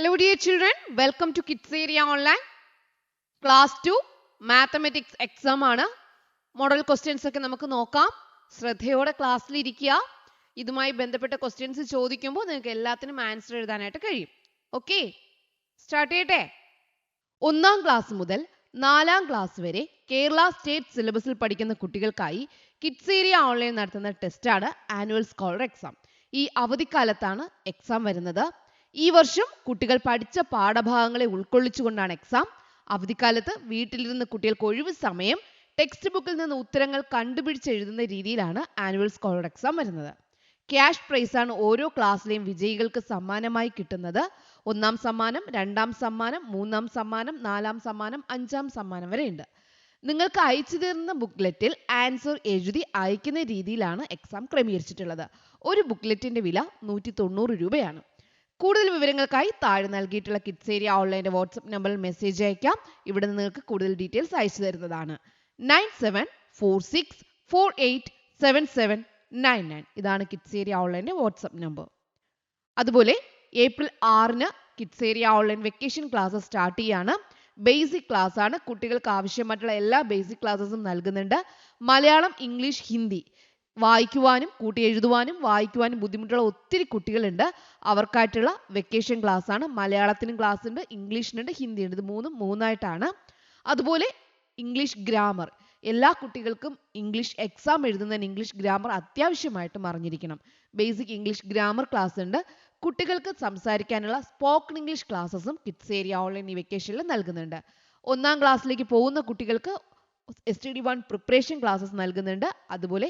Hello dear children, welcome to Kids Area Online. Class 2 Mathematics exam ആണ്. Model questions ഒക്കെ നമുക്ക് നോക്കാം. ശ്രദ്ധയോടെ ക്ലാസ്സിൽ ഇരിക്കുക. ഇതുമായി ബന്ധപ്പെട്ട ക്വസ്റ്റ്യൻസ് ചോദിക്കുമ്പോൾ നിങ്ങൾക്ക് എല്ലാത്തിനും ആൻസർ എഴുതാനായിട്ട് കഴിയും. ഓക്കെ, സ്റ്റാർട്ട് ചെയ്യട്ടെ. 1ാം ക്ലാസ് മുതൽ 4ാം ക്ലാസ് വരെ കേരള സ്റ്റേറ്റ് സിലബസിൽ പഠിക്കുന്ന കുട്ടികൾക്കായി കിഡ്സ് ഏരിയ ഓൺലൈൻ നടത്തുന്ന ടെസ്റ്റാണ് ആനുവൽ സ്കോളർ എക്സാം. ഈ അവധിക്കാലത്താണ് എക്സാം വരുന്നത്. ഈ വർഷം കുട്ടികൾ പഠിച്ച പാഠഭാഗങ്ങളെ ഉൾക്കൊള്ളിച്ചുകൊണ്ടാണ് എക്സാം. അവധിക്കാലത്ത് വീട്ടിലിരുന്ന് കുട്ടികൾക്ക് ഒഴിവ് സമയം ടെക്സ്റ്റ് ബുക്കിൽ നിന്ന് ഉത്തരങ്ങൾ കണ്ടുപിടിച്ച് എഴുതുന്ന രീതിയിലാണ് ആനുവൽ സ്കോളർ എക്സാം വരുന്നത്. ക്യാഷ് പ്രൈസ് ആണ് ഓരോ ക്ലാസ്സിലെയും വിജയികൾക്ക് സമ്മാനമായി കിട്ടുന്നത്. 1ാം സമ്മാനം, 2ാം സമ്മാനം, 3ാം സമ്മാനം, 4ാം സമ്മാനം, 5ാം സമ്മാനം വരെ ഉണ്ട്. നിങ്ങൾക്ക് അയച്ചു തരുന്ന ബുക്ക്ലെറ്റിൽ ആൻസർ എഴുതി അയക്കുന്ന രീതിയിലാണ് എക്സാം ക്രമീകരിച്ചിട്ടുള്ളത്. ഒരു ബുക്ക്ലെറ്റിന്റെ വില 190 രൂപയാണ്. കൂടുതൽ വിവരങ്ങൾക്കായി താഴെ നൽകിയിട്ടുള്ള കിഡ്സ് ഏരിയ ഓൺലൈൻ്റെ വാട്സ്ആപ്പ് നമ്പറിൽ മെസ്സേജ് അയക്കാം. ഇവിടെ നിങ്ങൾക്ക് കൂടുതൽ ഡീറ്റെയിൽസ് അയച്ചു തരുന്നതാണ്. 9746487799 ഇതാണ് കിഡ്സ് ഏരിയ ഓൺലൈൻ്റെ വാട്സ്ആപ്പ് നമ്പർ. അതുപോലെ ഏപ്രിൽ 6-ന് kids area online vacation class start ചെയ്യാണ്. ബേസിക് ക്ലാസ് ആണ്. കുട്ടികൾക്ക് ആവശ്യമായിട്ടുള്ള എല്ലാ ബേസിക് ക്ലാസ്സസും നൽകുന്നുണ്ട്. മലയാളം, ഇംഗ്ലീഷ്, ഹിന്ദി വായിക്കുവാനും കൂട്ടി എഴുതുവാനും വായിക്കുവാനും ബുദ്ധിമുട്ടുള്ള ഒത്തിരി കുട്ടികളുണ്ട്. അവർക്കായിട്ടുള്ള വെക്കേഷൻ ക്ലാസ് ആണ്. മലയാളത്തിനും ക്ലാസ് ഉണ്ട്, ഇംഗ്ലീഷിനുണ്ട്, ഹിന്ദിയുണ്ട്. ഇത് മൂന്നായിട്ടാണ്. അതുപോലെ ഇംഗ്ലീഷ് ഗ്രാമർ, എല്ലാ കുട്ടികൾക്കും ഇംഗ്ലീഷ് എക്സാം എഴുതുന്നതിന് ഇംഗ്ലീഷ് ഗ്രാമർ അത്യാവശ്യമായിട്ടും അറിഞ്ഞിരിക്കണം. ബേസിക് ഇംഗ്ലീഷ് ഗ്രാമർ ക്ലാസ് ഉണ്ട്. കുട്ടികൾക്ക് സംസാരിക്കാനുള്ള സ്പോക്കൺ ഇംഗ്ലീഷ് ക്ലാസ്സസും കിഡ്സ് ഏരിയ ഓൺലൈൻ ഈ വെക്കേഷനിൽ നൽകുന്നുണ്ട്. 1ാം ക്ലാസ്സിലേക്ക് പോകുന്ന കുട്ടികൾക്ക് STD1 പ്രിപ്പറേഷൻ ക്ലാസ്സസ് നൽകുന്നുണ്ട്. അതുപോലെ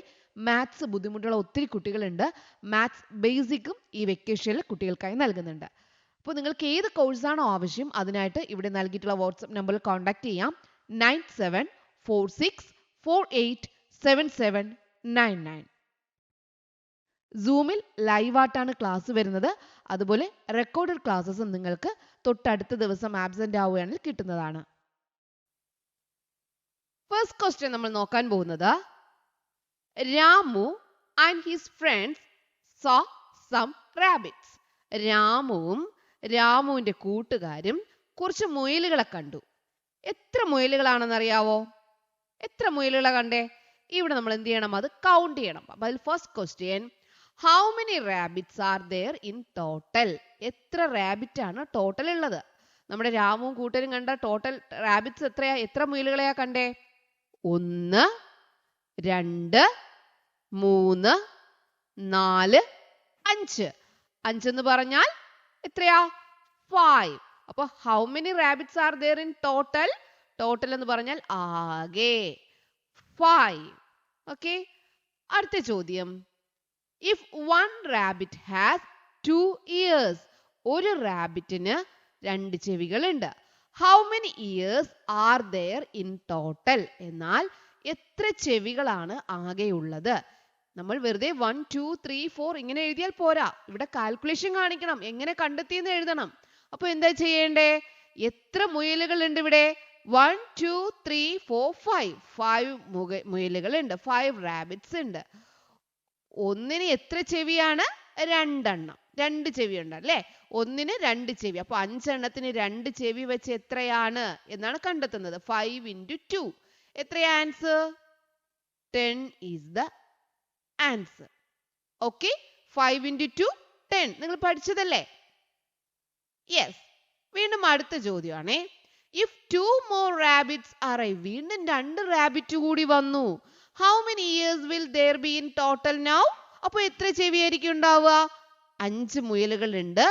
മാത്സ് ബുദ്ധിമുട്ടുള്ള ഒത്തിരി കുട്ടികളുണ്ട്. മാത്സ് ബേസിക്കും ഈ വെക്കേഷനിൽ കുട്ടികൾക്കായി നൽകുന്നുണ്ട്. അപ്പോൾ നിങ്ങൾക്ക് ഏത് കോഴ്സാണോ ആവശ്യം അതിനായിട്ട് ഇവിടെ നൽകിയിട്ടുള്ള വാട്സ്ആപ്പ് നമ്പറിൽ കോൺടാക്ട് ചെയ്യാം. 9746487799. സൂമിൽ ലൈവായിട്ടാണ് ക്ലാസ് വരുന്നത്. അതുപോലെ റെക്കോർഡഡ് ക്ലാസ്സസും നിങ്ങൾക്ക് തൊട്ടടുത്ത ദിവസം ആബ്സെന്റ് ആവുകയാണെങ്കിൽ കിട്ടുന്നതാണ്. ഫസ്റ്റ് ക്വസ്റ്റ്യൻ നമ്മൾ നോക്കാൻ പോകുന്നത്, Ramu and his friends saw some rabbits. രാമുവിന്റെ കൂട്ടുകാരും കുറച്ച് മുയലുകളെ കണ്ടു. എത്ര മുയലുകളാണെന്ന് അറിയാവോ? എത്ര മുയലുകളെ കണ്ടേ? ഇവിടെ നമ്മൾ എന്ത് ചെയ്യണം? അത് കൗണ്ട് ചെയ്യണം. അപ്പോൾ first question, how many rabbits are there in total? എത്ര റാബിറ്റ് ആണ് ടോട്ടൽ ഉള്ളത്? നമ്മുടെ രാമുവും കൂട്ടരും കണ്ട ടോട്ടൽ റാബിറ്റ്സ് എത്രയാ? എത്ര മുയലുകളെയാ കണ്ടേ? 1, 2, 3, 4, 5. 5 എന്ന് പറഞ്ഞാൽ എത്രയാ? 5. അപ്പൊ how many rabbits are there in total? Total എന്ന് പറഞ്ഞാൽ ആകെ 5. ഓക്കെ, അടുത്ത ചോദ്യം, ഇഫ് 1 റാബിറ്റ് ഹാസ് 2 ears, ഒരു റാബിറ്റിന് 2 ചെവികളുണ്ട്. How many ears are there in total? എന്നാൽ എത്ര ചെവികളാണ് ആകെയുള്ളത്? നമ്മൾ വെറുതെ 1, 2, 3, 4 ഇങ്ങനെ എഴുതിയാൽ പോരാ. ഇവിടെ കാൽക്കുലേഷൻ കാണിക്കണം. എങ്ങനെ കണ്ടെത്തിയെന്ന് എഴുതണം. അപ്പൊ എന്താ ചെയ്യേണ്ടേ? എത്ര മുയലുകൾ ഉണ്ട് ഇവിടെ? 1, 2, 3, 4, 5 മുയലുകളുണ്ട്. 5 റാബിറ്റ്സ് ഉണ്ട്. ഒന്നിന് എത്ര ചെവിയാണ്? 2 എണ്ണം. 2 ചെവി ഉണ്ട് അല്ലേ? ഒന്നിന് 2 ചെവി. അപ്പൊ 5 എണ്ണത്തിന് 2 ചെവി വെച്ച് എത്രയാണ് എന്നാണ് കണ്ടെത്തുന്നത്. 5 into 2 എത്രയാ answer? 10 is the answer. Okay, 5 into 2 10. നിങ്ങൾ പഠിച്ചതല്ലേ? യെസ്. വീണ്ടും അടുത്ത ചോദ്യമാണേ. ഇഫ് 2 more rabbits arrive, വീണ്ടും 2 റാബിറ്റ് കൂടി വന്നു. How many years will there be in total now? അപ്പൊ എത്ര ചെവിയായിരിക്കും ഉണ്ടാവുക? 5 മുയലുകൾ ഉണ്ട്.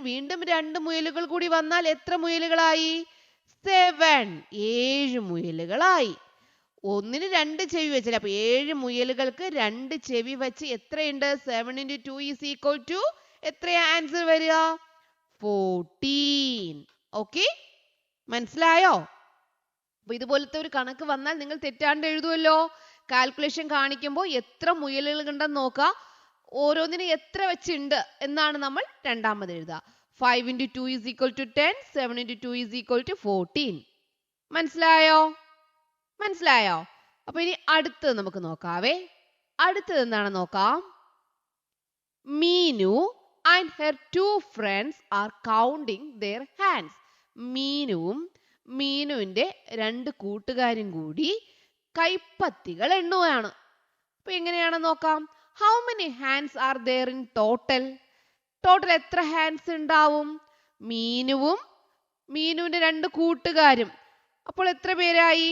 വീണ്ടും 2 മുയലുകൾ കൂടി വന്നാൽ എത്ര മുയലുകളായി? 7. 7 മുയലുകളായി. ഒന്നിന് 2 ചെവി വെച്ചില്ല. അപ്പൊ 7 മുയലുകൾക്ക് 2 ചെവി വെച്ച് എത്രയുണ്ട്? 7 into 2 is equal to എത്രയാ ആൻസർ വരിക? 14. ഓക്കെ, മനസ്സിലായോ? അപ്പൊ ഇതുപോലത്തെ ഒരു കണക്ക് വന്നാൽ നിങ്ങൾ തെറ്റാണ്ട് എഴുതുമല്ലോ. കാൽക്കുലേഷൻ കാണിക്കുമ്പോൾ എത്ര മുയലുകൾ ഉണ്ടെന്ന് നോക്കുക. ഓരോന്നിന് എത്ര വെച്ചുണ്ട് എന്നാണ് നമ്മൾ രണ്ടാമത് എഴുതുക. 5 into 2 is equal to 10. 7 into 2 is equal to 14. മനസ്സിലായോ? അപ്പൊ ഇനി അടുത്തത് നമുക്ക് നോക്കാവേ. അടുത്തത് എന്താണ് നോക്കാം. Meenu and her two friends are counting their hands. മീനുവും മീനുവിന്റെ രണ്ട് കൂട്ടുകാരും കൂടി കൈപ്പത്തികൾ എണ്ണുകയാണ്. അപ്പൊ എങ്ങനെയാണെന്ന് നോക്കാം. How many hands are there in total? Total എത്ര ഹാൻഡ്സ് ഉണ്ടാവും? മീനുവിന്റെ രണ്ട് കൂട്ടുകാരും. അപ്പോൾ എത്ര പേരായി?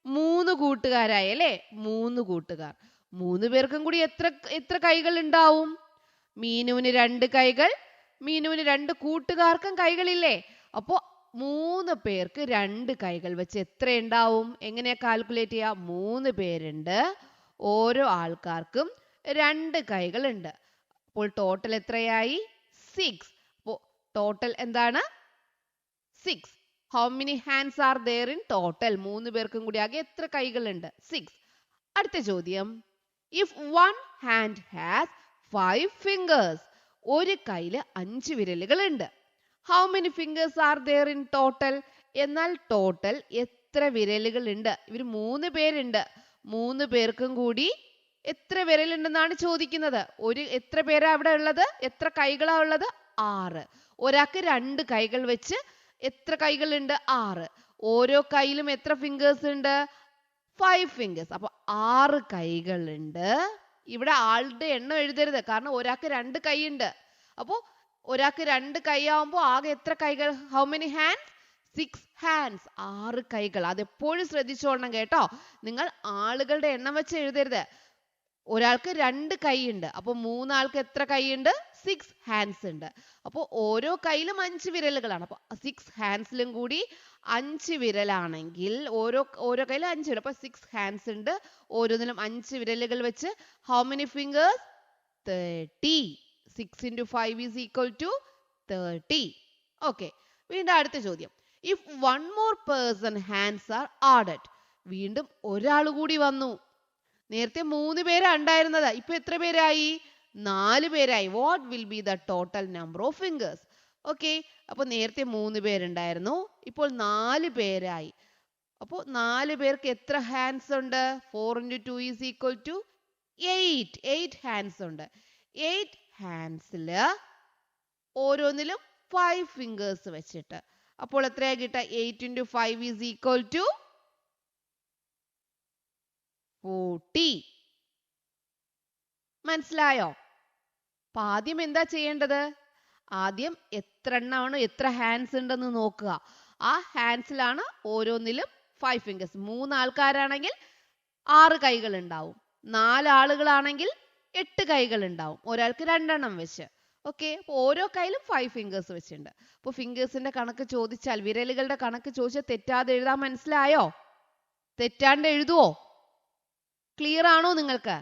3 കൂട്ടുകാരായി അല്ലേ? 3 കൂട്ടുകാർ. 3 പേർക്കും കൂടി എത്ര കൈകൾ ഉണ്ടാവും? മീനുവിന് 2 കൈകൾ, മീനുവിന് 2 കൂട്ടുകാർക്കും കൈകളില്ലേ? അപ്പോ 3 പേർക്ക് 2 കൈകൾ വെച്ച് എത്ര ഉണ്ടാവും? എങ്ങനെയാ കാൽക്കുലേറ്റ് ചെയ്യാ? 3 പേരുണ്ട്, ഓരോ ആൾക്കാർക്കും 2 കൈകൾ ഉണ്ട്. അപ്പോൾ ടോട്ടൽ എത്രയായി? 6. അപ്പോ ടോട്ടൽ എന്താണ്? 6. How many hands are there in total? 3 പേർക്കും കൂടി ആകെ എത്ര കൈകളുണ്ട്? 6. അടുത്ത ചോദ്യം. If one hand has 5 fingers, ഒരു കൈയില് 5 വിരലുകൾ ഉണ്ട്. How many fingers are there in total? എന്നാൽ ടോട്ടൽ എത്ര വിരലുകൾ ഉണ്ട്? ഇവർ 3 പേരുണ്ട്. 3 പേർക്കും കൂടി എത്ര വിരലുണ്ടെന്നാണ് ചോദിക്കുന്നത്. എത്ര പേരാ അവിടെ ഉള്ളത്? എത്ര കൈകളാ ഉള്ളത്? 6. ഒരാൾക്ക് 2 കൈകൾ വെച്ച് എത്ര കൈകളുണ്ട്? 6. ഓരോ കൈയിലും എത്ര ഫിംഗേഴ്സ് ഉണ്ട്? 5 ഫിംഗേഴ്സ്. അപ്പൊ 6 കൈകളുണ്ട്. ഇവിടെ ആളുടെ എണ്ണം എഴുതരുത്, കാരണം ഒരാൾക്ക് 2 കൈ ഉണ്ട്. അപ്പോ ഒരാൾക്ക് 2 കൈ ആവുമ്പോ ആകെ എത്ര കൈകൾ? How many hands? 6 ഹാൻഡ്സ്. 6 കൈകൾ. അതെപ്പോഴും ശ്രദ്ധിച്ചോളണം കേട്ടോ. നിങ്ങൾ ആളുകളുടെ എണ്ണം വെച്ച് എഴുതരുത്. ഒരാൾക്ക് 2 കൈ ഉണ്ട്. അപ്പൊ 3 ആൾക്ക് എത്ര കൈ ഉണ്ട്? 6 ഹാൻഡ്സ് ഉണ്ട്. അപ്പോൾ ഓരോ കൈയിലും 5 വിരലുകളാണ്. അപ്പൊ 6 ഹാൻഡ്സിലും കൂടി 5 വിരലാണെങ്കിൽ ഓരോ കൈയിലും 5 വിരൽ. അപ്പൊ 6 ഹാൻഡ്സ് ഉണ്ട്. ഓരോന്നിലും 5 വിരലുകൾ വെച്ച് how many fingers? 30. 6 into 5 is equal to 30. Okay. വീണ്ടും അടുത്ത ചോദ്യം. If one more person hands are added. വീണ്ടും ഒരാൾ കൂടി വന്നു. നേരത്തെ 3 പേരാ ഉണ്ടായിരുന്നത്. ഇപ്പൊ എത്ര പേരായി? 4 പേരായി. What will be the total number of fingers? Okay. അപ്പൊ നേരത്തെ 3 പേരുണ്ടായിരുന്നു. ഇപ്പോൾ 4 പേരായി. അപ്പോൾ 4 പേർക്ക് എത്ര ഹാൻഡ്സ് ഉണ്ട്? 4 into 2 is equal to 8. 8 hands ഉണ്ട്. 8 ഹാൻഡ്സില് ഓരോന്നിലും 5 ഫിംഗേഴ്സ് വെച്ചിട്ട്. അപ്പോൾ എത്രയാ കിട്ടുക? 8 into 5 is equal to 40. മനസ്സിലായോ? അപ്പൊ ആദ്യം എന്താ ചെയ്യേണ്ടത്? ആദ്യം എത്ര എണ്ണമാണ്, എത്ര ഹാൻഡ്സ് ഉണ്ടെന്ന് നോക്കുക. ആ ഹാൻഡ്സിലാണ് ഓരോന്നിലും 5 ഫിംഗേഴ്സ്. 3 ആൾക്കാരാണെങ്കിൽ 6 കൈകൾ ഉണ്ടാവും. 4 ആളുകളാണെങ്കിൽ 8 കൈകൾ ഉണ്ടാവും. ഒരാൾക്ക് 2 എണ്ണം വെച്ച്. ഓക്കെ. അപ്പൊ ഓരോ കൈയിലും 5 ഫിംഗേഴ്സ് വെച്ചിട്ടുണ്ട്. അപ്പൊ ഫിംഗേഴ്സിന്റെ കണക്ക് ചോദിച്ചാൽ, വിരലുകളുടെ കണക്ക് ചോദിച്ചാൽ തെറ്റാതെ എഴുതാൻ മനസ്സിലായോ? തെറ്റാണ്ട് എഴുതുവോ? ക്ലിയർ ആണോ നിങ്ങൾക്ക്?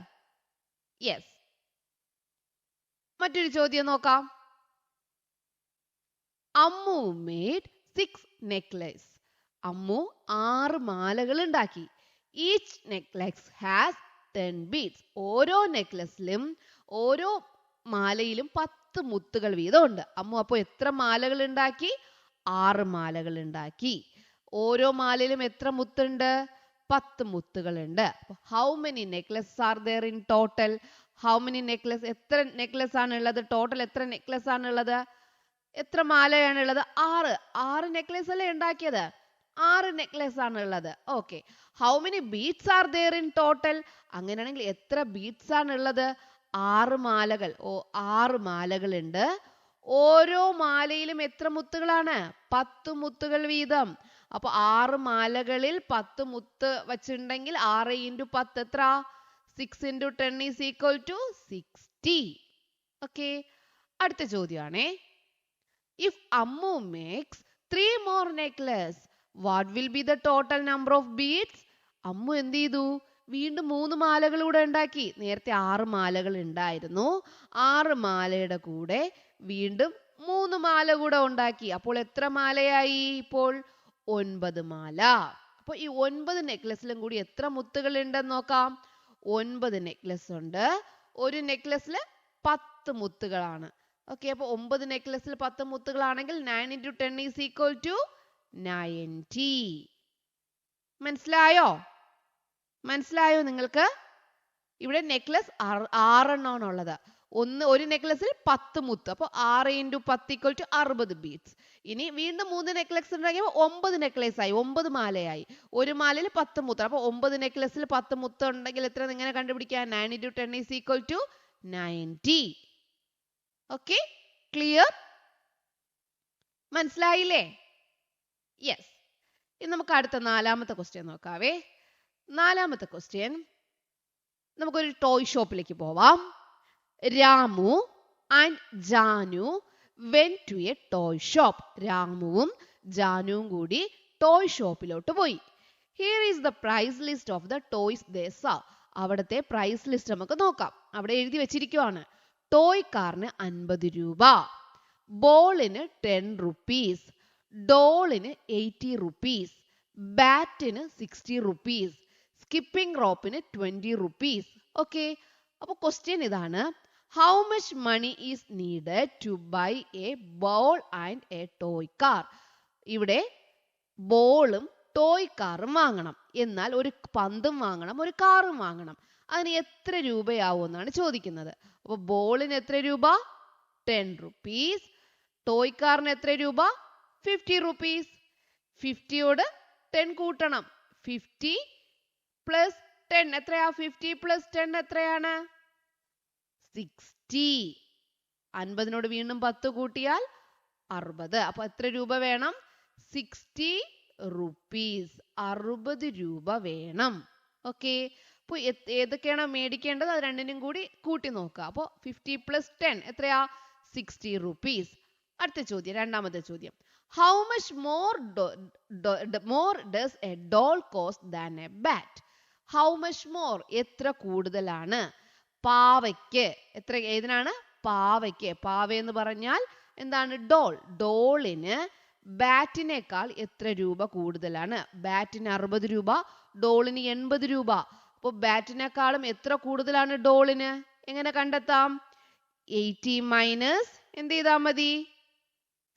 യെസ്. മറ്റൊരു ചോദ്യം നോക്കാം. Ammu made 6 necklace. അമ്മു 6 മാലകൾ ഉണ്ടാക്കി. Each necklace has 10 beads. ഓരോ നെക്ലസിലും ഓരോ മാലയിലും 10 മുത്തുകൾ വീതം ഉണ്ട്. അമ്മു അപ്പോൾ എത്ര മാലകൾ ഉണ്ടാക്കി? 6 മാലകൾ ഉണ്ടാക്കി. ഓരോ മാലയിലും എത്ര മുത്തുണ്ട്? 10 മുത്തുകളുണ്ട്. How many necklace are there in total? How many necklace? എത്ര നെക്ലസ് ആണ് ഉള്ളത്? ടോട്ടൽ എത്ര നെക്ലസ് ആണ് ഉള്ളത്? എത്ര മാലയാണ് ഉള്ളത്? 6 നെക്ലസ് അല്ലേ ഉണ്ടാക്കിയത്? 6 നെക്ലസ് ആണ് ഉള്ളത്. Okay. How many beads R there in total? അങ്ങനെയാണെങ്കിൽ എത്ര ബീഡ്സ് ആണ് ഉള്ളത്? 6 മാലകൾ. 6 മാലകളുണ്ട്. ഓരോ മാലയിലും എത്ര മുത്തുകളാണ്? 10 മുത്തുകൾ വീതം. അപ്പൊ 6 മാലകളിൽ 10 മുത്ത് വച്ചിട്ടുണ്ടെങ്കിൽ 6 into 10 എത്ര? 6 into 10 is equal to 60. Okay. അടുത്ത ചോദ്യമാണേ. If Ammu makes 3 more necklace, what will be the total number of beads? Ammu എന്ത് ചെയ്തു? വീണ്ടും 3 മാലകൾ കൂടെ ഉണ്ടാക്കി. നേരത്തെ 6 മാലകൾ ഉണ്ടായിരുന്നു. 6 മാലയുടെ കൂടെ വീണ്ടും 3 മാല കൂടെ ഉണ്ടാക്കി. അപ്പോൾ എത്ര മാലയായി? ഇപ്പോൾ 9 മാല. അപ്പൊ ഈ 9 നെക്ലസിലും കൂടി എത്ര മുത്തുകൾ ഉണ്ടെന്ന് നോക്കാം. 9 നെക്ലസ് ഉണ്ട്. ഒരു നെക്ലസിൽ 10 മുത്തുകളാണ്. ഓക്കെ. അപ്പൊ 9 നെക്ലസിൽ 10 മുത്തുകളാണെങ്കിൽ 9 into 10 is equal to 90. മനസ്സിലായോ? മനസ്സിലായോ നിങ്ങൾക്ക്? ഇവിടെ നെക്ലസ് 6 എണ്ണമാണ് ഉള്ളത്. ഒരു നെക്ലസിൽ 10 മുത്ത്. അപ്പോൾ 6 × 10 = 60 ബീഡ്സ്. ഇനി വീണ്ടും 3 നെക്ലസ് ഉണ്ടെങ്കിൽ 9 നെക്ലേസ് ആയി, 9 മാലയായി. ഒരു മാലയിൽ 10 മുത്ത്. അപ്പോൾ 9 നെക്ലസിൽ 10 മുത്ത് ഉണ്ടെങ്കിൽ എത്ര ഇങ്ങനെ കണ്ടുപിടിക്കാം? 9 × 10 = 90. Okay, clear? മനസ്സിലായില്ലേ? യെസ്. ഇനി നമുക്ക് അടുത്ത 4ാമത്തെ ക്വസ്റ്റ്യൻ നോക്കാവേ. 4ാമത്തെ ക്വസ്റ്റ്യൻ, നമുക്കൊരു ടോയ് ഷോപ്പിലേക്ക് പോവാം. Ramu and Janu went to a toy shop. രാമുവും ജാനുവും കൂടി ടോയ് ഷോപ്പിലോട്ട് പോയി. Here is the price list of the toys they saw. അവിടുത്തെ പ്രൈസ് ലിസ്റ്റ് നമുക്ക് നോക്കാം. അവിടെ എഴുതി വെച്ചിരിക്കുവാണ്. ടോയ് കാറിന് 50 രൂപ, ബോളിന് 10 റുപ്പീസ്, ഡോളിന് 80 റുപ്പീസ്, ബാറ്റിന് 60 റുപ്പീസ്, സ്കിപ്പിംഗ് റോപ്പിന് 20 റുപ്പീസ്. ഓക്കെ, അപ്പോൾ ക്വസ്റ്റ്യൻ ഇതാണ്. How much money is needed to buy a ball and a toy car? ഇവിടെ ബോളും ടോയ് കാറും വാങ്ങണം, എന്നാൽ ഒരു പന്തും വാങ്ങണം, ഒരു കാറും വാങ്ങണം. അതിന് എത്ര രൂപയാവും എന്നാണ് ചോദിക്കുന്നത്. അപ്പോൾ ബോളിന് എത്ര രൂപ? 10 റുപ്പീസ്. ടോയ് കാറിന് എത്ര രൂപ? 50 റുപ്പീസ്. 50യോട് 10 കൂട്ടണം. 50 + 10 എത്രയാ? 50 + 10 എത്രയാണ്? 60. 50നോട് വീണ്ടും 10 കൂട്ടിയാൽ 60. അപ്പൊ എത്ര രൂപ വേണം? 60 റുപ്പീസ്. 60 രൂപ വേണം. ഓക്കെ, അപ്പോൾ ഏതൊക്കെയാണോ മേടിക്കേണ്ടത് അത് രണ്ടിനും കൂടി കൂട്ടി നോക്കുക. അപ്പോൾ 50 + 10 എത്രയാ? 60 റുപ്പീസ്. അടുത്ത ചോദ്യം, 2ാമത്തെ ചോദ്യം. How much more does a doll cost than a bat? How much more എത്ര കൂടുതലാണ്? പാവയ്ക്ക് എത്ര? ഏതിനാണ്? പാവയ്ക്ക്. പാവ എന്ന് പറഞ്ഞാൽ എന്താണ്? ഡോൾ. ഡോളിന് ബാറ്റിനേക്കാൾ എത്ര രൂപ കൂടുതലാണ്? ബാറ്റിന് 60 രൂപ, ഡോളിന് 80 രൂപ. അപ്പോൾ ബാറ്റിനേക്കാളും എത്ര കൂടുതലാണ് ഡോളിന്? എങ്ങനെ കണ്ടെത്താം? 80 മൈനസ് എന്ത് ചെയ്താൽ മതി?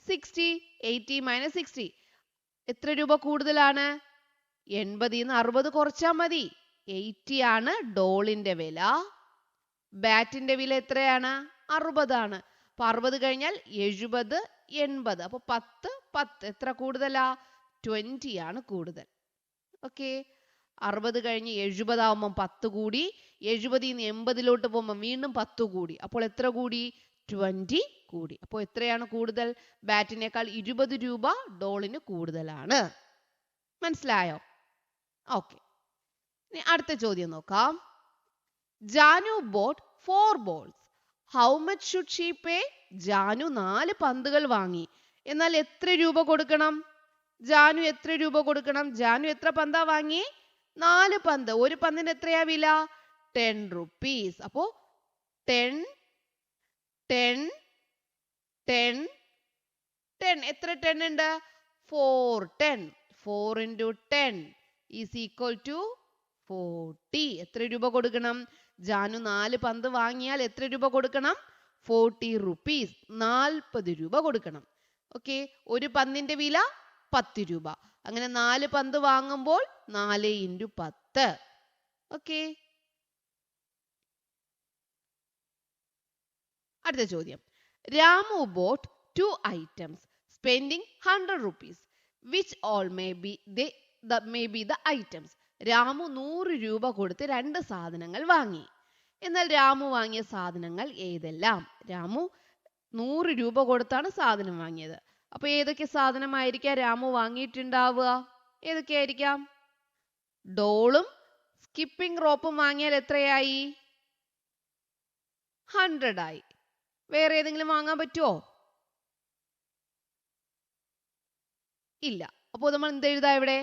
60. 80 - 60 എത്ര രൂപ കൂടുതലാണ്? 80 ന്ന് 60 കുറച്ചാൽ മതി. 80 ആണ് ഡോളിന്റെ വില. ബാറ്റിന്റെ വില എത്രയാണ്? 60 ആണ്. അപ്പൊ 60 കഴിഞ്ഞാൽ 70, 80. അപ്പൊ 10 എത്ര കൂടുതലാ? 20 ആണ് കൂടുതൽ. ഓക്കെ, 60 കഴിഞ്ഞ് 70 ആവുമ്പോൾ 10 കൂടി, 70 ന്ന് 80ലോട്ട് പോകുമ്പോൾ വീണ്ടും 10 കൂടി. അപ്പോൾ എത്ര കൂടി? 20 കൂടി. അപ്പോൾ എത്രയാണ് കൂടുതൽ? ബാറ്റിനേക്കാൾ 20 രൂപ ഡോളിന് കൂടുതലാണ്. മനസ്സിലായോ? ഓക്കെ, ഇനി അടുത്ത ചോദ്യം നോക്കാം. Janu bought 4 balls. How much should she pay? Janu 4 പന്തുകൾ വാങ്ങി, എന്നാൽ എത്ര രൂപ കൊടുക്കണം? ജാനു എത്ര രൂപ കൊടുക്കണം? ജാനു എത്ര പന്താ വാങ്ങി? 4 പന്ത്. ഒരു പന്തിന് എത്രയാ വില? 10 റുപ്പീസ്. അപ്പോ 10 10 10 10 എത്ര 10 ഉണ്ട്? 4 10. 4 × 10 = 40. എത്ര രൂപ കൊടുക്കണം? ജാനു 4 പന്ത് വാങ്ങിയാൽ എത്ര രൂപ കൊടുക്കണം? 40 റുപ്പീസ്. 40 രൂപ കൊടുക്കണം. ഓക്കെ, ഒരു പന്തിന്റെ വില 10 രൂപ. അങ്ങനെ 4 പന്ത് വാങ്ങുമ്പോൾ 4 × 10. ഓക്കെ, അടുത്ത ചോദ്യം. Ramu boat 2 items spending 100 rupees. Which all may be the items? Ramu 100 രൂപ കൊടുത്ത് 2 സാധനങ്ങൾ വാങ്ങി. എന്നാൽ രാമു വാങ്ങിയ സാധനങ്ങൾ ഏതെല്ലാം? രാമു 100 രൂപ കൊടുത്താണ് സാധനം വാങ്ങിയത്. അപ്പൊ ഏതൊക്കെ സാധനമായിരിക്കാം രാമു വാങ്ങിയിട്ടുണ്ടാവുക? ഏതൊക്കെയായിരിക്കാം? ഡോളും സ്കിപ്പിംഗ് റോപ്പും വാങ്ങിയാൽ എത്രയായി? 100 ആയി. വേറെ ഏതെങ്കിലും വാങ്ങാൻ പറ്റുമോ? ഇല്ല. അപ്പോൾ നമ്മൾ എന്തെഴുതാ ഇവിടെ?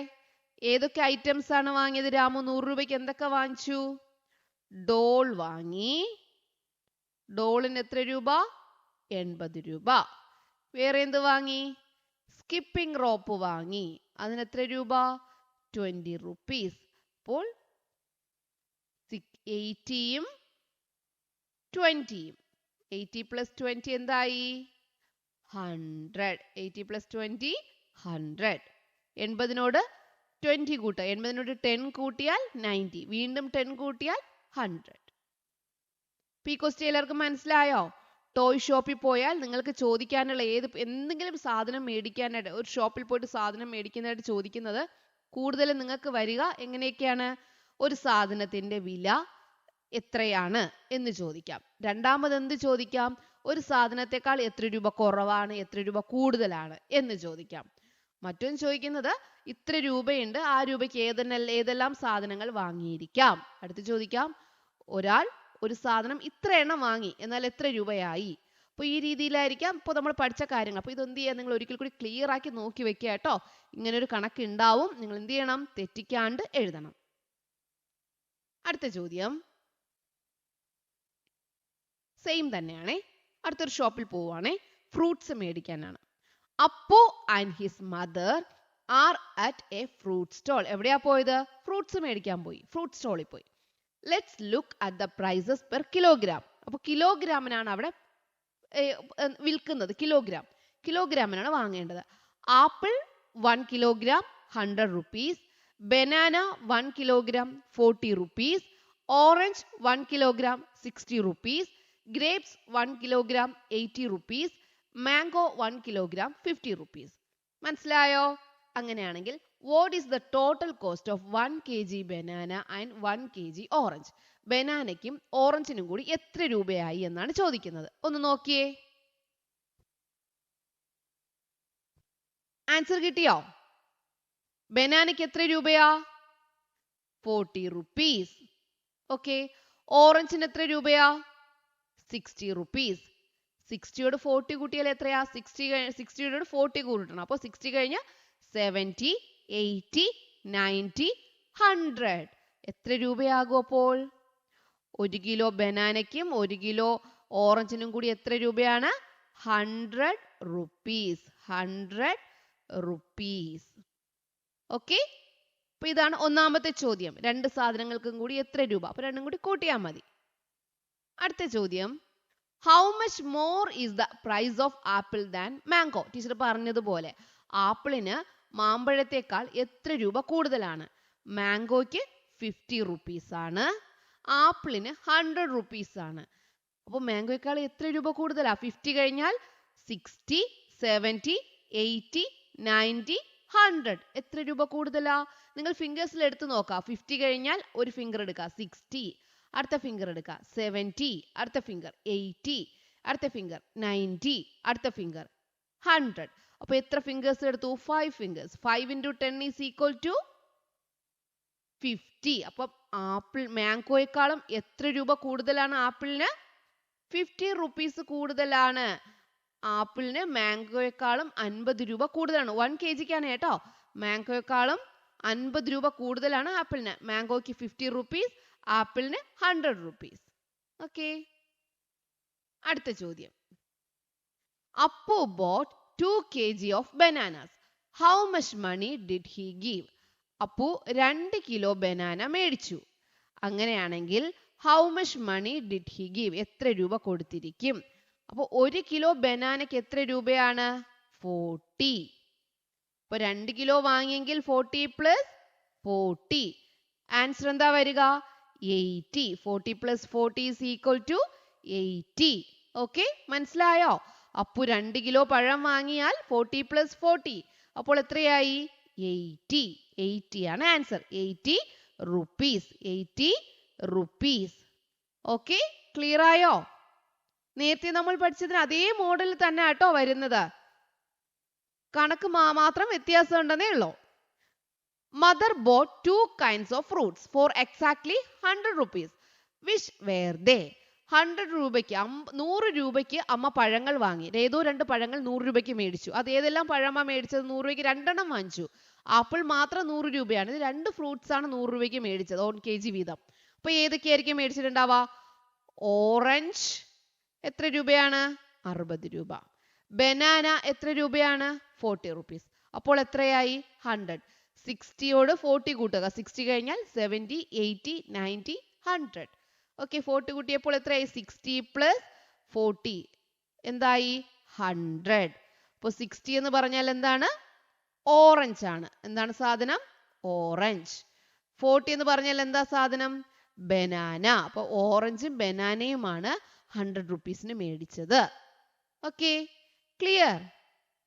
ഏതൊക്കെ ഐറ്റംസ് ആണ് വാങ്ങിയത്? രാമു 100 രൂപയ്ക്ക് എന്തൊക്കെ വാങ്ങിച്ചു? ഡോൾ വാങ്ങി. ഡോളിന് എത്ര രൂപ? 80 രൂപ. വേറെ എന്ത് വാങ്ങി? സ്കിപ്പിംഗ് റോപ്പ് വാങ്ങി. അതിന് എത്ര രൂപ? 20 റുപ്പീസ്. അപ്പോൾ 80യും 20യും 80 + 20 എന്തായി? 100. 80 + 20 100. 80നോട് 20 കൂട്ടുക. 80നോട് 10 കൂട്ടിയാൽ 90. വീണ്ടും 10 കൂട്ടിയാൽ 100. ഈ ക്വസ്റ്റ്യൻ എല്ലാവർക്കും മനസ്സിലായോ? ടോയ് ഷോപ്പിൽ പോയാൽ നിങ്ങൾക്ക് ചോദിക്കാനുള്ള എന്തെങ്കിലും സാധനം മേടിക്കാനായിട്ട്, ഒരു ഷോപ്പിൽ പോയിട്ട് സാധനം മേടിക്കാനായിട്ട് ചോദിക്കുന്നത് കൂടുതലും നിങ്ങൾക്ക് വരിക എങ്ങനെയൊക്കെയാണ്? ഒരു സാധനത്തിന്റെ വില എത്രയാണ് എന്ന് ചോദിക്കാം. രണ്ടാമത് എന്ത് ചോദിക്കാം? ഒരു സാധനത്തെക്കാൾ എത്ര രൂപ കുറവാണ്, എത്ര രൂപ കൂടുതലാണ് എന്ന് ചോദിക്കാം. മറ്റൊന്ന് ചോദിക്കുന്നത് ഇത്ര രൂപയുണ്ട്, ആ രൂപയ്ക്ക് ഏതെല്ലാം സാധനങ്ങൾ വാങ്ങിയിരിക്കാം. അടുത്ത് ചോദിക്കാം, ഒരാൾ ഒരു സാധനം ഇത്ര എണ്ണം വാങ്ങി, എന്നാൽ എത്ര രൂപയായി? അപ്പോൾ ഈ രീതിയിലായിരിക്കാം ഇപ്പോൾ നമ്മൾ പഠിച്ച കാര്യങ്ങൾ. അപ്പോൾ ഇതെന്ത് ചെയ്യുക, നിങ്ങൾ ഒരിക്കൽ കൂടി ക്ലിയർ ആക്കി നോക്കി വെക്കുക കേട്ടോ. ഇങ്ങനെ ഒരു കണക്ക് ഉണ്ടാവും, നിങ്ങൾ എന്ത് ചെയ്യണം? തെറ്റിക്കാണ്ട് എഴുതണം. അടുത്ത ചോദ്യം സെയിം തന്നെയാണേ. അടുത്തൊരു ഷോപ്പിൽ പോവുകയാണേ, ഫ്രൂട്ട്സ് മേടിക്കാനാണ്. Appu and his mother are at a fruit stall. എവിടെയാ പോയത്? ഫ്രൂട്ട്സ് മേടിക്കാൻ പോയി, ഫ്രൂട്ട് സ്റ്റോളിൽ പോയി. Let's look at the prices per kilogram. അപ്പോൾ കിലോഗ്രാമിനാണ് അവിടെ വിൽക്കുന്നത്, കിലോഗ്രാമിനാണ് വാങ്ങേണ്ടത്. Apple 1 kilogram 100 rupees, banana 1 kilogram 40 rupees, orange 1 kilogram 60 rupees, grapes 1 kilogram 80 rupees, mango 1 kilogram 50 rupees. മനസ്സിലായോ? അങ്ങനെയാണെങ്കിൽ what is the total cost of 1 kg banana and 1 kg orange? ബനാനയ്ക്കും ഓറഞ്ചിനും കൂടി എത്ര രൂപയായി എന്നാണ് ചോദിക്കുന്നത്. ഒന്ന് നോക്കിയേ. ആൻസർ കിട്ടിയോ? ബനാനയ്ക്ക് എത്ര രൂപയാ? 40 rupees. ഓക്കെ. ഓറഞ്ചിന് എത്ര രൂപയാ? 60 rupees. 60യോട് 40 കൂട്ടിയാൽ എത്രയാ? 60യോട് 40 കൂട്ടണം. അപ്പോൾ 60 കഴിഞ്ഞ് 70, 80, 90, 100. എത്ര രൂപയാകും അപ്പോൾ? 1 കിലോ ബനാനയ്ക്കും 1 കിലോ ഓറഞ്ചിനും കൂടി എത്ര രൂപയാണ്? 100 rupees. 100 rupees. ഓക്കെ. അപ്പൊ ഇതാണ് ഒന്നാമത്തെ ചോദ്യം. രണ്ട് സാധനങ്ങൾക്കും കൂടി എത്ര രൂപ? അപ്പൊ രണ്ടും കൂടി കൂട്ടിയാൽ മതി. അടുത്ത ചോദ്യം, how much more is the price of apple than mango? Teacher പറഞ്ഞതുപോലെ ആപ്പിളിന് മാമ്പഴത്തേക്കാൾ എത്ര രൂപ കൂടുതലാണ്? മാംഗോയ്ക്ക് 50 rupees ആണ്, ആപ്പിളിന് 100 rupees ആണ്. അപ്പോൾ മാംഗോയേക്കാൾ എത്ര രൂപ കൂടുതലാ? 50 കഴിഞ്ഞാൽ 60, 70, 80, 90, 100. എത്ര രൂപ കൂടുതലാ? നിങ്ങൾ ഫിംഗേഴ്സിൽ എടുത്ത് നോക്കാം. 50 കഴിഞ്ഞാൽ ഒരു ഫിംഗർ എടുക്കുക, 60, അടുത്ത ഫിംഗർ എടുക്കുക, 70, അടുത്ത ഫിംഗർ 80, അടുത്ത ഫിംഗർ 90, അടുത്ത ഫിംഗർ 100. അപ്പൊ എത്ര ഫിംഗേഴ്സ് എടുത്തു? 5 fingers. 5 into 10 is equal to 50. അപ്പം ആപ്പിൾ മാംഗോയെക്കാളും എത്ര രൂപ കൂടുതലാണ് ആപ്പിളിന്? 50 rupees കൂടുതലാണ്. ആപ്പിളിന് മാംഗോയെക്കാളും 50 രൂപ കൂടുതലാണ്. 1 kgക്കാണ് കേട്ടോ. മാംഗോയെക്കാളും 50 രൂപ കൂടുതലാണ് ആപ്പിളിന്. മാംഗോയ്ക്ക് 50 rupees, ആപ്പിളിന് 100 rupees. ഓക്കെ. അടുത്ത ചോദ്യം, Appu bought 2 kg of bananas. How much money did he give? Appu 2 kilo banana മേടിച്ചു. അങ്ങനെയാണെങ്കിൽ how much money did he give? എത്ര രൂപ കൊടുത്തിരിക്കും? അപ്പോൾ 1 കിലോ ബനാനയ്ക്ക് എത്ര രൂപയാണ്? 40. അപ്പോൾ 2 കിലോ വാങ്ങിയെങ്കിൽ 40 plus 40. ആൻസർ എന്താ വരിക? 80. 40 plus 40 is equal to 80. Okay, മനസ്സിലായോ? അപ്പു 2 കിലോ പഴം വാങ്ങിയാൽ 40 plus 40. അപ്പോൾ എത്രയായി? 80. 80 ആണ് answer. 80 rupees. 80 rupees. Okay, clear ആയോ? നേരത്തെ നമ്മൾ പഠിച്ചതിന് അതേ മോഡൽ തന്നെ ആട്ടോ വരുന്നത്. കണക്ക് മാത്രം വ്യത്യാസം ഉണ്ടെന്നേ ഉള്ളൂ. Mother bought 2 kinds of fruits for exactly 100 rupees. Which were they? 100 രൂപയ്ക്ക് 100 രൂപയ്ക്ക് അമ്മ പഴങ്ങൾ വാങ്ങി. ഏതോ 2 പഴങ്ങൾ 100 രൂപയ്ക്ക് മേടിച്ചു. അത് ഏതെല്ലാം പഴമാ മേടിച്ചത്? 100 രൂപയ്ക്ക് 2 എണ്ണം വാങ്ങിച്ചു. ആപ്പിൾ മാത്രം 100 രൂപയാണ്. ഇത് 2 ഫ്രൂട്ട്സ് ആണ് 100 രൂപയ്ക്ക് മേടിച്ചത്, 1 kg വീതം. അപ്പൊ ഏതൊക്കെയായിരിക്കും മേടിച്ചിട്ടുണ്ടാവുക? ഓറഞ്ച് എത്ര രൂപയാണ്? 60 രൂപ. ബനാന എത്ര രൂപയാണ്? 40 rupees. അപ്പോൾ എത്രയായി? 100. 60യോട് 40 കൂട്ടുക. 60 കഴിഞ്ഞാൽ 70, 80, 90, 100. ഓക്കെ, 40 കൂട്ടിയപ്പോൾ എത്രയായി? 60 plus 40 എന്തായി? 100. അപ്പോൾ 60 എന്ന് പറഞ്ഞാൽ എന്താണ്? ഓറഞ്ച് ആണ്. എന്താണ് സാധനം? ഓറഞ്ച്. 40 എന്ന് പറഞ്ഞാൽ എന്താ സാധനം? ബനാന. അപ്പൊ ഓറഞ്ചും ബനാനയുമാണ് 100 റുപ്പീസിന് മേടിച്ചത്. Okay, clear?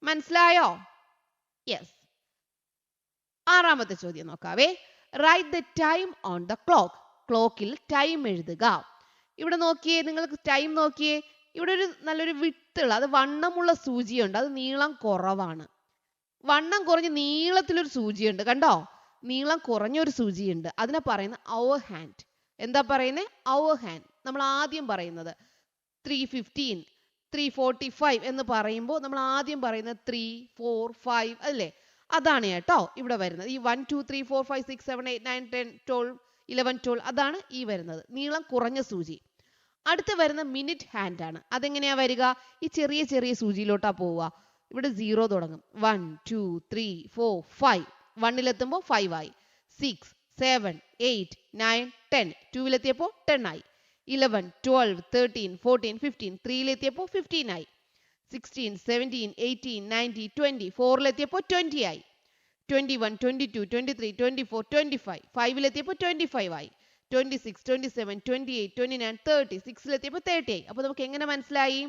മനസ്സിലായോ? യെസ്. ആറാമത്തെ ചോദ്യം നോക്കാവേ. Write the time on the clock. ക്ലോക്കിൽ ടൈം എഴുതുക. ഇവിടെ നോക്കിയേ, നിങ്ങൾക്ക് ടൈം നോക്കിയേ. ഇവിടെ ഒരു നല്ലൊരു വിട്ടുള്ള, അത് വണ്ണമുള്ള സൂചിയുണ്ട്, അത് നീളം കുറവാണ്. വണ്ണം കുറഞ്ഞ് നീളത്തിലൊരു സൂചിയുണ്ട്, കണ്ടോ? നീളം കുറഞ്ഞൊരു സൂചിയുണ്ട്, അതിനെ പറയുന്ന അവർ ഹാൻഡ്. എന്താ പറയുന്നത്? അവർ ഹാൻഡ്. നമ്മൾ ആദ്യം പറയുന്നത് 3:15, 3:45 എന്ന് പറയുമ്പോൾ നമ്മൾ ആദ്യം പറയുന്നത് 3, 4, 5 അല്ലേ? അതാണ് കേട്ടോ ഇവിടെ വരുന്നത്. ഈ 1, 2, 3, 4, 5, 6, 7, 8, 9, 10, 12, 11, 12 അതാണ് ഈ വരുന്നത്, നീളം കുറഞ്ഞ സൂചി. അടുത്ത് വരുന്ന മിനിറ്റ് ഹാൻഡ് ആണ്. അതെങ്ങനെയാ വരിക? ഈ ചെറിയ ചെറിയ സൂചിയിലോട്ടാ പോവുക. ഇവിടെ 0 തുടങ്ങും. 1, 2, 3, 4, 5. 1-ലെത്തുമ്പോൾ 5 ആയി. 6, 7, 8, 9, 10. 2-ലെത്തിയപ്പോൾ 10 ആയി. 11, 12, 13, 14, 15. 3-ലെത്തിയപ്പോൾ 15 ആയി. 16, 17, 18, 19, 20. 4-ലെത്തിയപ്പോൾ 20 ആയി. 21, 22, 23, 24, 25. 5-ലെത്തിയപ്പോൾ 25 ആയി. 26, 27, 28, 29, 30. 6-ലെത്തിയപ്പോൾ 30 ആയി. അപ്പോൾ നമുക്ക് എങ്ങനെ മനസ്സിലായി?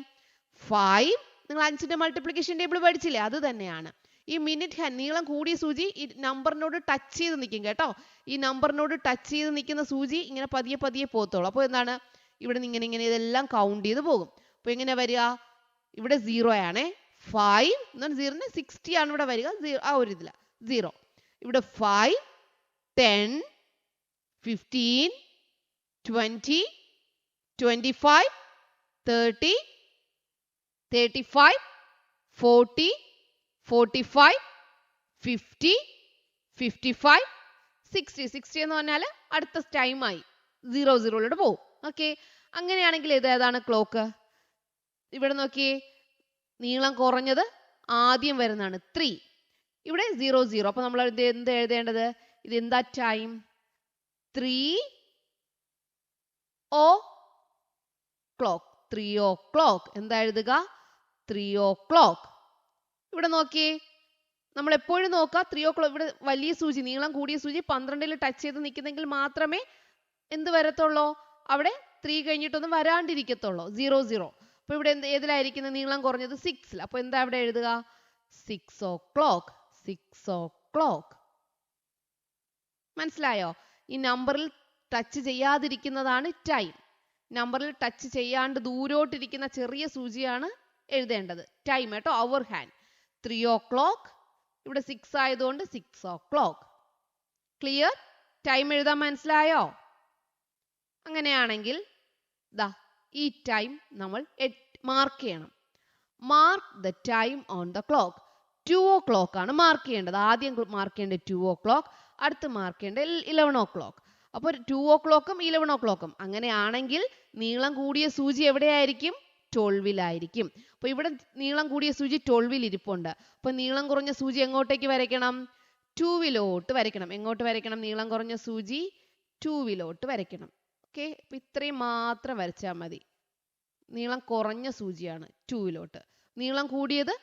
5. നിങ്ങൾ 5ന്റെ മൾട്ടിപ്ലിക്കേഷൻ ടേബിൾ പഠിച്ചില്ലേ? അത് തന്നെയാണ്. ഈ മിനിറ്റ് ഹാൻഡ്, നീളം കൂടിയ സൂചി ഈ നമ്പറിനോട് ടച്ച് ചെയ്ത് നിൽക്കും കേട്ടോ. ഈ നമ്പറിനോട് ടച്ച് ചെയ്ത് നിൽക്കുന്ന സൂചി ഇങ്ങനെ പതിയെ പതിയെ പോകത്തുള്ളൂ. അപ്പോൾ എന്താണ്? ഇവിടെ നിന്ന് ഇങ്ങനെ ഇങ്ങനെ ഇതെല്ലാം കൗണ്ട് ചെയ്ത് പോകും. അപ്പോൾ എങ്ങനെ വരിക? ഇവിടെ 0 ആണേ. 5 എന്നാൽ 0 60 ആണ് ഇവിടെ വരിക. ആ ഒരു ഇതില 0. ഇവിടെ 5, 10, 15, 20, 25, 30, 35, 40, 45, 50, 55, 60. 60 എന്ന് പറഞ്ഞാൽ അടുത്ത ടൈമായി 00 പോകും. ഓക്കെ, അങ്ങനെയാണെങ്കിൽ ഇത് ഏതാണ് ക്ലോക്ക്? ഇവിടെ നോക്കിയേ, നീളം കുറഞ്ഞത് ആദ്യം വരുന്നതാണ് 3. ഇവിടെ 00. അപ്പൊ നമ്മൾ എന്ത് എഴുതേണ്ടത്? ഇത് എന്താ ടൈം? 3 o'clock. 3 o'clock. എന്താ എഴുതുക? 3 o'clock. ഇവിടെ നോക്കിയേ, നമ്മൾ എപ്പോഴും നോക്കുക 3 o'clock. ഇവിടെ വലിയ സൂചി, നീളം കൂടിയ സൂചി 12-ൽ ടച്ച് ചെയ്ത് നിൽക്കുന്നെങ്കിൽ മാത്രമേ എന്ത് വരത്തുള്ളൂ? അവിടെ 3 കഴിഞ്ഞിട്ടൊന്നും വരാണ്ടിരിക്കത്തുള്ളൂ. 00. അപ്പൊ ഇവിടെ ഏതിലായിരിക്കുന്നത്? നീളം കുറഞ്ഞത് 6-ൽ. അപ്പൊ എന്താ ഇവിടെ എഴുതുക? 6 o'clock. 6 o'clock. മനസ്സിലായോ? ഈ നമ്പറിൽ ടച്ച് ചെയ്യാതിരിക്കുന്നതാണ് ടൈം. നമ്പറിൽ ടച്ച് ചെയ്യാണ്ട് ദൂരോട്ടിരിക്കുന്ന ചെറിയ സൂചിയാണ് എഴുതേണ്ടത് ടൈം കേട്ടോ. അവർ ഹാൻഡ്. 3 o'clock. ഇവിടെ 6 ആയതുകൊണ്ട് 6 o'clock. ക്ലിയർ? ടൈം എഴുതാൻ മനസ്സിലായോ? അങ്ങനെയാണെങ്കിൽ ദാ ഈ ടൈം നമ്മൾ മാർക്ക് ചെയ്യണം. Mark the time on the clock. 2 o'clock ആണ് മാർക്ക് ചെയ്യേണ്ടത്. ആദ്യം മാർക്ക് ചെയ്യേണ്ടത് 2 o'clock, അടുത്ത് മാർക്ക് ചെയ്യേണ്ടത് 11 o'clock. അപ്പോൾ 2 o'clockഉം 11 o'clockഉം. അങ്ങനെയാണെങ്കിൽ നീളം കൂടിയ സൂചി എവിടെയായിരിക്കും? 12-ലായിരിക്കും. അപ്പോൾ ഇവിടെ നീളം കൂടിയ സൂചി 12-ൽ ഇരിപ്പുണ്ട്. അപ്പോൾ നീളം കുറഞ്ഞ സൂചി എങ്ങോട്ടേക്ക് വരയ്ക്കണം? 2-ലോട്ട് വരയ്ക്കണം. എങ്ങോട്ട് വരയ്ക്കണം? നീളം കുറഞ്ഞ സൂചി 2-ലോട്ട് വരയ്ക്കണം. ഓക്കെ, അപ്പോൾ ഇത്രയും മാത്രം വരച്ചാൽ മതി. നീളം കുറഞ്ഞ സൂചിയാണ് 2-ലോട്ട്. നീളം കൂടിയത്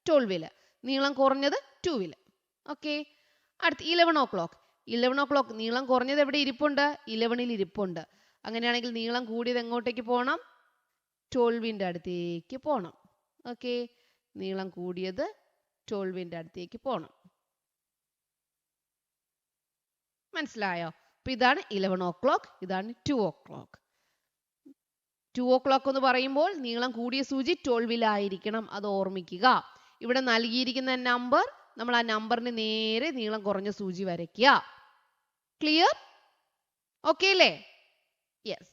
12-ൽ, നീളം കുറഞ്ഞത് 2-ൽ. ഓക്കെ, അടുത്ത് 11 o'clock. 11 o'clock നീളം കുറഞ്ഞത് എവിടെ ഇരിപ്പുണ്ട്? 11-ൽ ഇരിപ്പുണ്ട്. അങ്ങനെയാണെങ്കിൽ നീളം കൂടിയത് എങ്ങോട്ടേക്ക് പോകണം? 12-ന്റെ അടുത്തേക്ക് പോകണം. ഓക്കെ, നീളം കൂടിയത് 12-ന്റെ അടുത്തേക്ക് പോകണം. മനസ്സിലായോ? അപ്പൊ ഇതാണ് 11 o'clock, ഇതാണ് 2 o'clock. 2 o'clock എന്ന് പറയുമ്പോൾ നീളം കൂടിയ സൂചി 12-ലായിരിക്കണം, അത് ഓർമ്മിക്കുക. ഇവിടെ നൽകിയിരിക്കുന്ന നമ്പർ, നമ്മൾ ആ നമ്പറിന് നേരെ നീളം കുറഞ്ഞ സൂചി വരയ്ക്കുക. ക്ലിയർ? ഓക്കെ അല്ലേ? യെസ്.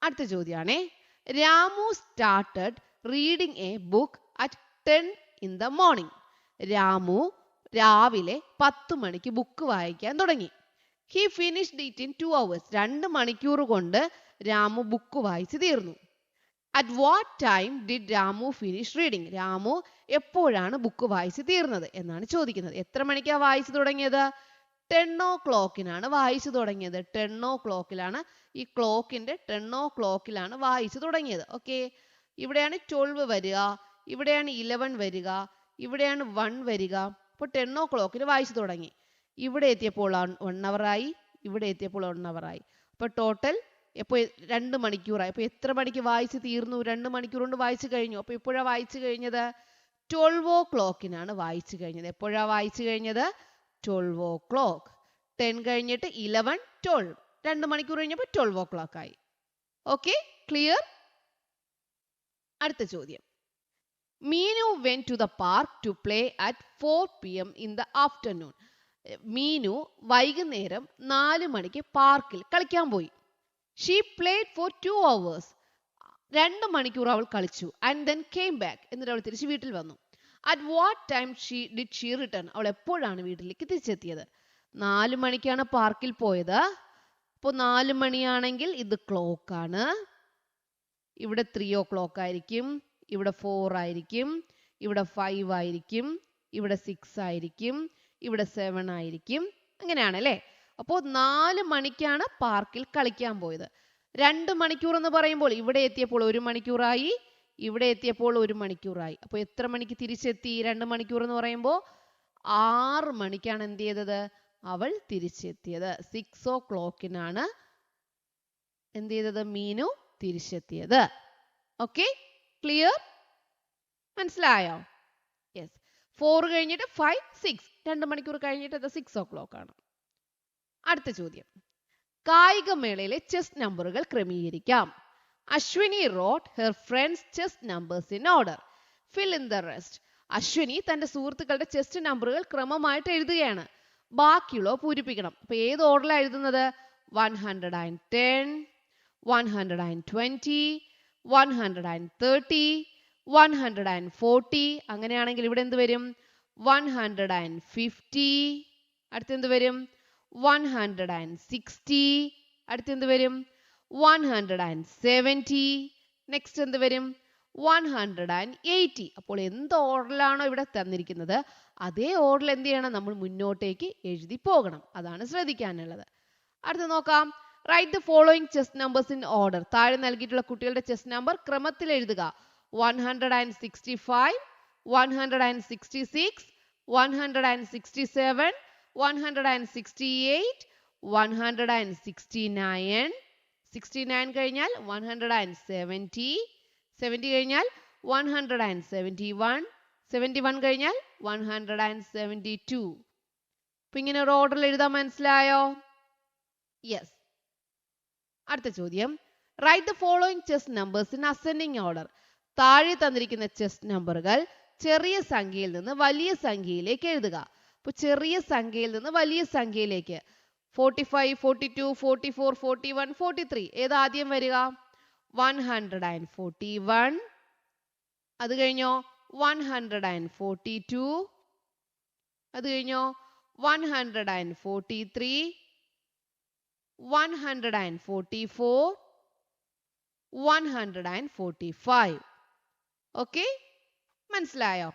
അടുത്ത ചോദ്യമാണേ. Ramu started reading a book at 10 in the morning. Ramu രാവിലെ 10 മണിക്ക് ബുക്ക് വായിക്കാൻ തുടങ്ങി. He finished it in 2 hours. 2 മണിക്കൂർ കൊണ്ട് രാമു ബുക്ക് വായിച്ചു തീർന്നു. At what time did Ramu finish reading? Ramu എപ്പോഴാണ് ബുക്ക് വായിച്ചു തീർന്നത് എന്നാണ് ചോദിക്കുന്നത്. എത്ര മണിക്കാണ് വായിച്ചു തുടങ്ങിയത്? 10 o'clockനാണ് വായിച്ചു തുടങ്ങിയത്. 10 o'clockലാണ്, ഈ ക്ലോക്കിന്റെ 10 o'clockലാണ് വായിച്ചു തുടങ്ങിയത്. ഓക്കെ, ഇവിടെയാണ് 12 വരിക, ഇവിടെയാണ് 11 വരിക, ഇവിടെയാണ് 1 വരിക. അപ്പോൾ 10 o'clockന് വായിച്ചു തുടങ്ങി. ഇവിടെ എത്തിയപ്പോൾ 1 hour ആയി, ഇവിടെ എത്തിയപ്പോൾ 1 hour ആയി. അപ്പോൾ ടോട്ടൽ ഇപ്പോൾ 2 മണിക്കൂറായി. അപ്പോൾ എത്ര മണിക്ക് വായിച്ച് തീർന്നു? 2 മണിക്കൂർ കൊണ്ട് വായിച്ചു കഴിഞ്ഞു. അപ്പോൾ എപ്പോഴാണ് വായിച്ചു കഴിഞ്ഞത്? 12 o'clock വായിച്ചു കഴിഞ്ഞത്. എപ്പോഴാണ് വായിച്ചു കഴിഞ്ഞത്? 12 o'clock. 10 കഴിഞ്ഞിട്ട് 11, 12. 2 മണിക്കൂർ കഴിഞ്ഞപ്പോൾ 12 o'clock ആയി. Okay, clear? അടുത്ത ചോദ്യം. Meenu went to the park to play at 4 p.m. in the afternoon. Meenu വൈകുന്നേരം 4 മണിക്ക് പാർക്കിൽ കളിക്കാൻ പോയി. She played for 2 hours. 2 മണിക്കൂർ അവൾ കളിച്ചു. And then came back. എന്നിട്ട് അവൾ തിരിച്ച് വീട്ടിൽ വന്നു. At what time did she return? അവൾ എപ്പോഴാണ് വീട്ടിലേക്ക് തിരിച്ചെത്തിയത്? 4 മണിക്കാണ് പാർക്കിൽ പോയത്. അപ്പോൾ 4 മണിയാണെങ്കിൽ ഇത് ക്ലോക്ക് ആണ്. ഇവിടെ 3 o'clock ആയിരിക്കും, ഇവിടെ 4 ആയിരിക്കും, ഇവിടെ 5 ആയിരിക്കും, ഇവിടെ 6 ആയിരിക്കും, ഇവിടെ 7 ആയിരിക്കും. അങ്ങനെയാണ് അല്ലേ? അപ്പോൾ 4 മണിക്കാണ് പാർക്കിൽ കളിക്കാൻ പോയത്. 2 മണിക്കൂർ എന്ന് പറയുമ്പോൾ ഇവിടെ എത്തിയപ്പോൾ 1 മണിക്കൂറായി, ഇവിടെ എത്തിയപ്പോൾ 1 മണിക്കൂറായി. അപ്പോൾ എത്ര മണിക്ക് തിരിച്ചെത്തി? 2 മണിക്കൂർ എന്ന് പറയുമ്പോൾ 6 മണിക്കാണ് എന്ത് ചെയ്തത്? അവൾ തിരിച്ചെത്തിയത്. 6 o'clock എന്ത് ചെയ്തത്? മീനു തിരിച്ചെത്തിയത്. Okay, clear? മനസ്സിലായോ? യെസ്. 4 കഴിഞ്ഞിട്ട് 5, 6. 2 മണിക്കൂർ കഴിഞ്ഞിട്ട് അത് 6 o'clock ആണ്. അടുത്ത ചോദ്യം. കായികമേളയിലെ ചെസ് നമ്പറുകൾ ക്രമീകരിക്കാം. Ashwini wrote her friends' chess numbers in order. Fill in the rest. Ashwini തന്റെ സുഹൃത്തുക്കളുടെ ചെസ് നമ്പറുകൾ ക്രമമായിട്ട് എഴുതുകയാണ്. ബാക്കിയുള്ളവ പൂരിപ്പിക്കണം. അപ്പൊ ഏത് ഓർഡറിലാണ് എഴുതുന്നത്? 110, 120, 130, 140. അങ്ങനെയാണെങ്കിൽ ഇവിടെ എന്ത് വരും? 150. അടുത്തെന്ത് വരും? 160. അടുത്തെന്ത് വരും? 170. നെക്സ്റ്റ് എന്ത് വരും? 180. അപ്പോൾ എന്ത് ഓർഡറിലാണോ ഇവിടെ തന്നിരിക്കുന്നത് അതേ ഓർഡറിൽ എന്ത് ചെയ്യണം? നമ്മൾ മുന്നോട്ടേക്ക് എഴുതി പോകണം. അതാണ് ശ്രദ്ധിക്കാനുള്ളത്. അടുത്ത് നോക്കാം. Write the following chess numbers in order. താഴെ നൽകിയിട്ടുള്ള കുട്ടികളുടെ ചെസ് നമ്പർ ക്രമത്തിൽ എഴുതുക. 165, 166, 167, 168, 169. 69 കഴിഞ്ഞാൽ 170, 70 കഴിഞ്ഞാൽ 171, 71 കഴിഞ്ഞാൽ 172. അപ്പൊ ഇങ്ങനെ ഒരു ഓർഡറിൽ എഴുതാൻ മനസ്സിലായോ? യെസ്. അടുത്ത ചോദ്യം. Write the following chess numbers in ascending order. താഴെ തന്നിരിക്കുന്ന ചെസ് നമ്പറുകൾ ചെറിയ സംഖ്യയിൽ നിന്ന് വലിയ സംഖ്യയിലേക്ക് എഴുതുക. അപ്പൊ ചെറിയ സംഖ്യയിൽ നിന്ന് വലിയ സംഖ്യയിലേക്ക് 45, 42, 44, 41, 43. ഏതാദ്യം വരിക? 141. അത് കഴിഞ്ഞോ 142. അത് കഴിഞ്ഞോ 143, 144, 145. ഓക്കെ, മനസ്സിലായോ?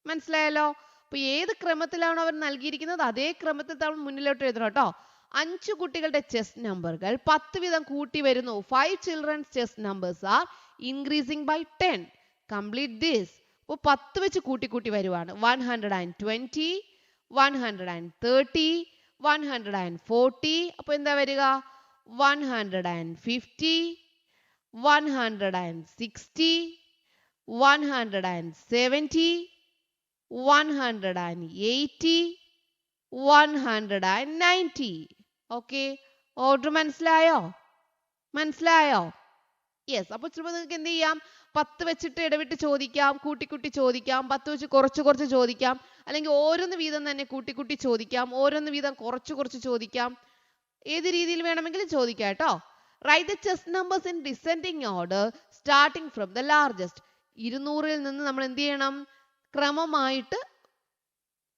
മനസ്സിലായല്ലോ? അപ്പൊ ഏത് ക്രമത്തിലാണോ അവർ നൽകിയിരിക്കുന്നത് അതേ ക്രമത്തിൽ നമ്മൾ മുന്നിലോട്ട് എഴുതണം കേട്ടോ. 5 കുട്ടികളുടെ ചെസ് നമ്പറുകൾ 10 വീതം കൂട്ടി വരുന്നു. 5 children's chess numbers are increasing by 10. Complete this. അപ്പോൾ 10 വെച്ച് കൂട്ടി വരുവാണ്. 120, 130, 140. അപ്പോൾ എന്താ വരിക? 150, 160, 170, 180, 190. ഓക്കെ, ഓർഡർ മനസ്സിലായോ? മനസ്സിലായോ? യെസ്. അപ്പോൾ ചിലപ്പോൾ നിങ്ങൾക്ക് എന്ത് ചെയ്യാം? 10 വെച്ചിട്ട് ഇടവിട്ട് ചോദിക്കാം, കൂട്ടി ചോദിക്കാം, 10 വെച്ച് കുറച്ച് ചോദിക്കാം, അല്ലെങ്കിൽ ഓരോന്ന് വീതം തന്നെ കൂട്ടി ചോദിക്കാം, ഓരോന്ന് വീതം കുറച്ച് ചോദിക്കാം. ഏത് രീതിയിൽ വേണമെങ്കിലും ചോദിക്കാം കേട്ടോ. Write the chess numbers in descending order starting from the largest. 200-ൽ നിന്ന് നമ്മൾ എന്ത് ചെയ്യണം? ക്രമമായിട്ട്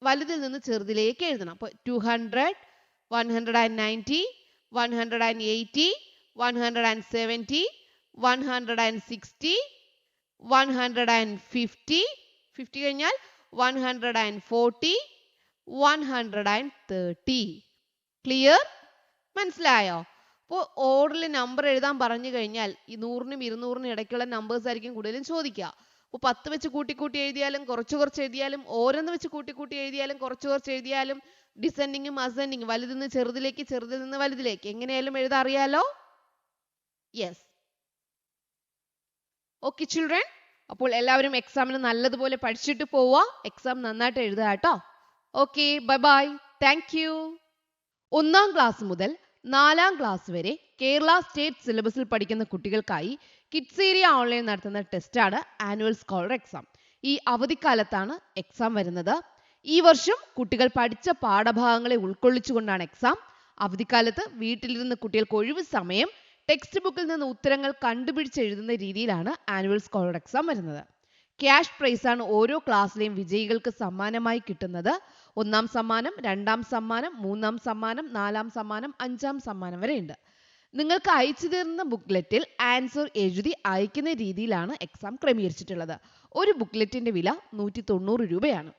വലുതിൽ നിന്ന് ചെറുതിലേക്ക് എഴുതണം. അപ്പോൾ 200, 190, 180, 170, 160, 150. 50 കഴിഞ്ഞാൽ 140, 130. ക്ലിയർ? മനസ്സിലായോ? അപ്പോൾ ഓർഡറിൽ നമ്പർ എഴുതാൻ പറഞ്ഞു കഴിഞ്ഞാൽ ഈ 100-നും 200-നും ഇടയ്ക്കുള്ള നമ്പേഴ്സ് ആയിരിക്കും കൂടുതലും ചോദിക്കുക. അപ്പോൾ 10 വെച്ച് കൂട്ടി എഴുതിയാലും കുറച്ച് എഴുതിയാലും ഓരോന്ന് വെച്ച് കൂട്ടി എഴുതിയാലും കുറച്ച് എഴുതിയാലും ഡിസെൻഡിങ്ങും അസെൻഡിങ്ങും, വലുതിൽ നിന്ന് ചെറുതിലേക്ക്, ചെറുതിൽ നിന്ന് വലുതിലേക്ക്, എങ്ങനെയായാലും എഴുതാൻ അറിയാലോ? യെസ്. ഓക്കെ ചിൽഡ്രൻ, അപ്പോൾ എല്ലാവരും എക്സാമിന് നല്ലതുപോലെ പഠിച്ചിട്ട് പോവുക. എക്സാം നന്നായിട്ട് എഴുതുക കേട്ടോ. Okay, bye bye, thank you. 1ാം class മുതൽ 4ാം ക്ലാസ് വരെ കേരള സ്റ്റേറ്റ് സിലബസിൽ പഠിക്കുന്ന കുട്ടികൾക്കായി കിഡ്സ് ഏരിയ ഓൺലൈൻ നടത്തുന്ന ടെസ്റ്റാണ് ആനുവൽ സ്കോളർ എക്സാം. ഈ അവധിക്കാലത്താണ് എക്സാം വരുന്നത്. ഈ വർഷം കുട്ടികൾ പഠിച്ച പാഠഭാഗങ്ങളെ ഉൾക്കൊള്ളിച്ചുകൊണ്ടാണ് എക്സാം. അവധിക്കാലത്ത് വീട്ടിലിരുന്ന് കുട്ടികൾക്ക് ഒഴിവ് സമയം ടെക്സ്റ്റ് ബുക്കിൽ നിന്ന് ഉത്തരങ്ങൾ കണ്ടുപിടിച്ച് എഴുതുന്ന രീതിയിലാണ് ആനുവൽ സ്കോളർ എക്സാം വരുന്നത്. ക്യാഷ് പ്രൈസ് ആണ് ഓരോ ക്ലാസ്സിലെയും വിജയികൾക്ക് സമ്മാനമായി കിട്ടുന്നത്. 1ാം സമ്മാനം, 2ാം സമ്മാനം, 3ാം സമ്മാനം, 4ാം സമ്മാനം, 5ാം സമ്മാനം വരെ ഉണ്ട്. നിങ്ങൾക്ക് അയച്ചു തരുന്ന ബുക്ക്ലെറ്റിൽ ആൻസർ എഴുതി അയക്കുന്ന രീതിയിലാണ് എക്സാം ക്രമീകരിച്ചിട്ടുള്ളത്. ഒരു ബുക്ക്ലെറ്റിന്റെ വില 190 രൂപയാണ്.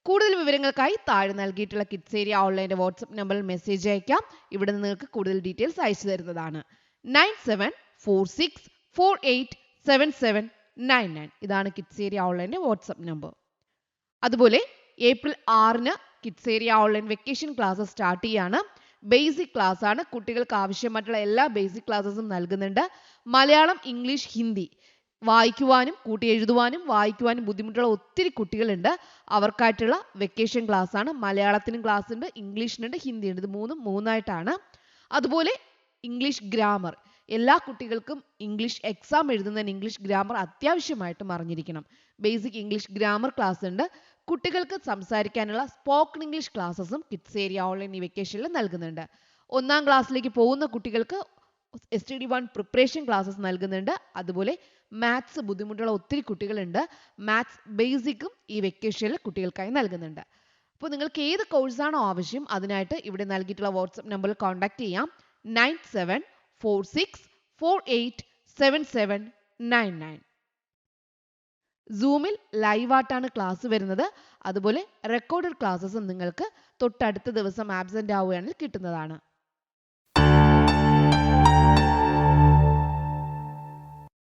കൂടുതൽ വിവരങ്ങൾക്കായി താഴെ നൽകിയിട്ടുള്ള കിഡ്സ് ഏരിയ ഓൺലൈൻ്റെ വാട്സ്ആപ്പ് നമ്പറിൽ മെസ്സേജ് അയക്കാം. ഇവിടെ നിന്ന് നിങ്ങൾക്ക് കൂടുതൽ ഡീറ്റെയിൽസ് അയച്ചു തരുന്നതാണ്. 9746487799. ഇതാണ് കിഡ്സ് ഏരിയ ഓൺലൈൻ്റെ വാട്സ്ആപ്പ് നമ്പർ. അതുപോലെ ഏപ്രിൽ 6-ന് kids area online vacation class start ചെയ്യാണ്. ബേസിക് ക്ലാസ് ആണ്. കുട്ടികൾക്ക് ആവശ്യമായിട്ടുള്ള എല്ലാ ബേസിക് ക്ലാസ്സസും നൽകുന്നുണ്ട്. മലയാളം, ഇംഗ്ലീഷ്, ഹിന്ദി വായിക്കുവാനും കൂട്ടി എഴുതുവാനും വായിക്കുവാനും ബുദ്ധിമുട്ടുള്ള ഒത്തിരി കുട്ടികളുണ്ട്. അവർക്കായിട്ടുള്ള വെക്കേഷൻ ക്ലാസ് ആണ്. മലയാളത്തിനും ക്ലാസ് ഉണ്ട്, ഇംഗ്ലീഷിനുണ്ട്, ഹിന്ദിയുണ്ട്. ഇത് മൂന്നായിട്ടാണ്. അതുപോലെ ഇംഗ്ലീഷ് ഗ്രാമർ, എല്ലാ കുട്ടികൾക്കും ഇംഗ്ലീഷ് എക്സാം എഴുതുന്നതിന് ഇംഗ്ലീഷ് ഗ്രാമർ അത്യാവശ്യമായിട്ടും അറിഞ്ഞിരിക്കണം. ബേസിക് ഇംഗ്ലീഷ് ഗ്രാമർ ക്ലാസ് ഉണ്ട്. കുട്ടികൾക്ക് സംസാരിക്കാനുള്ള സ്പോക്കൺ ഇംഗ്ലീഷ് ക്ലാസ്സസും കിഡ്സ് ഏരിയ ഓൺലൈൻ ഈ വെക്കേഷനിൽ നൽകുന്നുണ്ട്. 1ാം ക്ലാസ്സിലേക്ക് പോകുന്ന കുട്ടികൾക്ക് STD1 പ്രിപ്പറേഷൻ ക്ലാസ്സസ് നൽകുന്നുണ്ട്. അതുപോലെ മാത്സ് ബുദ്ധിമുട്ടുള്ള ഒത്തിരി കുട്ടികളുണ്ട്. മാത്സ് ബേസിക്കും ഈ വെക്കേഷനിൽ കുട്ടികൾക്കായി നൽകുന്നുണ്ട്. അപ്പോൾ നിങ്ങൾക്ക് ഏത് കോഴ്സാണോ ആവശ്യം അതിനായിട്ട് ഇവിടെ നൽകിയിട്ടുള്ള വാട്സ്ആപ്പ് നമ്പറിൽ കോൺടാക്ട് ചെയ്യാം. 9746487799. സൂമിൽ ലൈവായിട്ടാണ് ക്ലാസ് വരുന്നത്. അതുപോലെ റെക്കോർഡഡ് ക്ലാസ്സസും നിങ്ങൾക്ക് തൊട്ടടുത്ത ദിവസം ആബ്സെന്റ് ആവുകയാണെങ്കിൽ കിട്ടുന്നതാണ്.